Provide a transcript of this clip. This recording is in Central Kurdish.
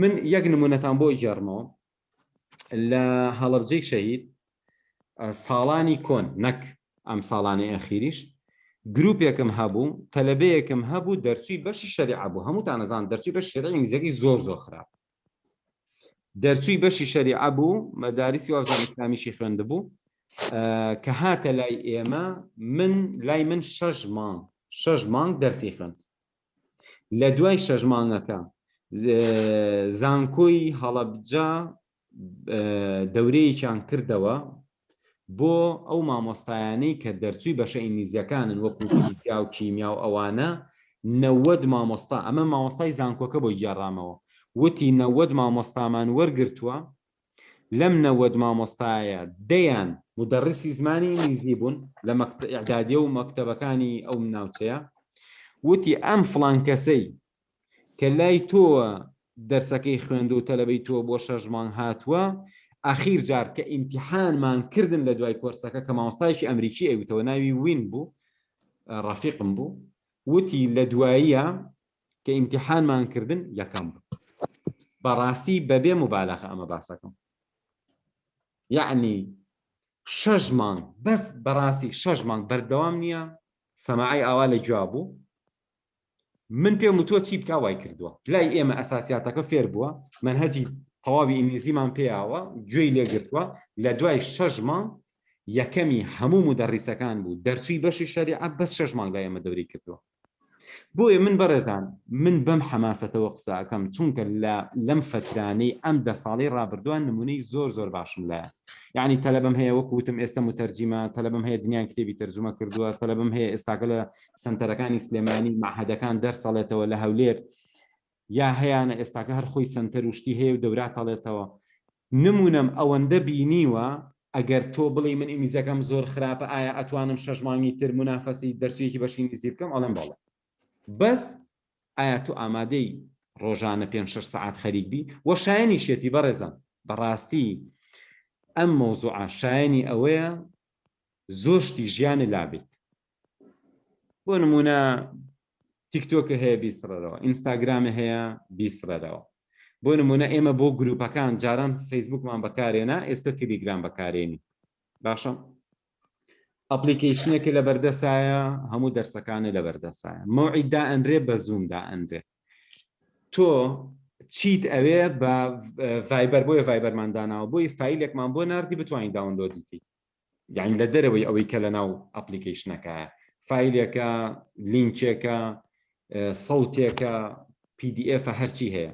من یەک نمونەتان بۆ ئیجارمەوە لە هەڵەبجەی شەهید ساڵانی کۆن نەک ئەم ساڵانی ئەخیریش گروپێکم هەبوو تەلەبەیەکم هەبوو دەرچووی بەشی شەریعە بوو هەمووتان نەزان دەرچووی بەشی شەریعە ئینگلیزیەکەی زۆر خراپ دەرچووی بەشی شەریعە بوو مەدارسی وابزان ئیسلامیشی خوێندبوو کە هاتە لای ئێمە لای من 6 مانگ دەرسی خوێند لە دوای 6 مانگەکە زانکۆی هەڵەبجە دەورەیەکیان کردەوە بۆ ئەو مامۆستایانەی کە دەرچووی بەشە ئینگلیزیەکانن وەکو فیزیکا و کیمیا و ئەوانە 90 مامۆستا ئەمە مامۆستای زانکۆکە بۆ گێڕامەوە وتی 90 مامۆستامان وەرگرتووە لەم 90 مامۆستایە دەیان مدەڕیسی زمانی ئینگلیزی بوون لە ئیعدادیە و مەکتەبەکانی ئەو ناوچەیە وتی ئەم فڵان کەسەی کە لای تۆوە دەرسەکەی خوێند و تەلەبەی تۆ بۆ 6 مانگ هاتووە ئاخیر جار کە ئیمتیحانمان کردن لە دوای کۆرسەکە کە مامۆستایەکی ئەمریکی ئەویتەوە ناوی وین بوو ڕەفیقم بوو وتی لە دواییە کە ئیمتیحانمان کردن یەکەم بوو بەڕاستی بەبێ مبالەغە ئەمە باسەکەم یعنی 6 مانگ بەس بەڕاستی 6 مانگ بەردەوام نییە سەماعی ئاوا لە گویا بوو من پێم وتووە چی بکا وای کردووە لای ئێمە ئەساسیاتەکە فێر بووە منهەجی تەواوی ئینگلیزیمان پێیاوە گوێی لێگرتووە لە دوای 6 مانگ یەکەمی هەموو مدەڕیسەکان بوو دەرچووی بەشی شەریعە بەس 6 مانگ لای ئێمە دەوری کردووە بۆیە من بەڕێزان من بەم حەماسەتەوە قسە ئەەکەم چونکە لەم فترانەی ئەم 10 ساڵەی ڕابردووان نمونەی زۆر باشم لایە یعنی تەلەبەم هەیە وەکوتم ئێستا متەرجیمە تەلەبەم هەیە دنیای کتێبی تەرجمە کردووە تەلەبەم هەیە ئێستاکە لە سنتەرەکانی سلێمانی معهەدەکان دەرسەڵێتەوە لە هەولێر یا هەیەە ئێستاکە هەر خۆی سنتەر وشتی هەیە و دەورات هەڵێتەوە نمونەم ئەوەندە بینیوە ئەگەر تۆ بڵێ من ئینگلیزیەکەم زۆر خراپە ئایا ئەتوانم 6 مانگی تر منافەسی دەرچویەکی بەشی ئینگلیزی بکەم ئەڵێم بەڵێ بەس ئایا تۆ ئامادەی ڕۆژانە 5-6 سەعات خەریک بی وە شایەنی شێتی بەڕێزان بەڕاستی ئەم مۆزوعە شایەنی ئەوەیە زۆر شتی ژیانە لابێت بۆ نمونە تیکتۆکە هەیە بیسڕەرەوە ئینستاگرامە هەیە بیسڕەرەوە بۆ نمونە ئێمە بۆ گروپەکان جاران فەیسبوکمان بەکارێنا ئێستا تیلیگرام بەکارێنی باشە ئەپلیکیشنێکی لە بەردەسایە هەموو دەرسەکانە لە بەردەسایە مەوعید دائەنرێ بە زووم دائەنرێ تۆ چیت ئەوێ بە ڤایبەر بۆیە ڤایبەرمان داناوە بۆی فایلێکمان بۆ ناردی بتوانین داونلۆدیتی یعنی لە دەرەوەی ئەوەی کە لە ناو ئەپلیکیشنەکەیە فایلێکە لینکێکە سەوتێکە PDF هەرچی هەیە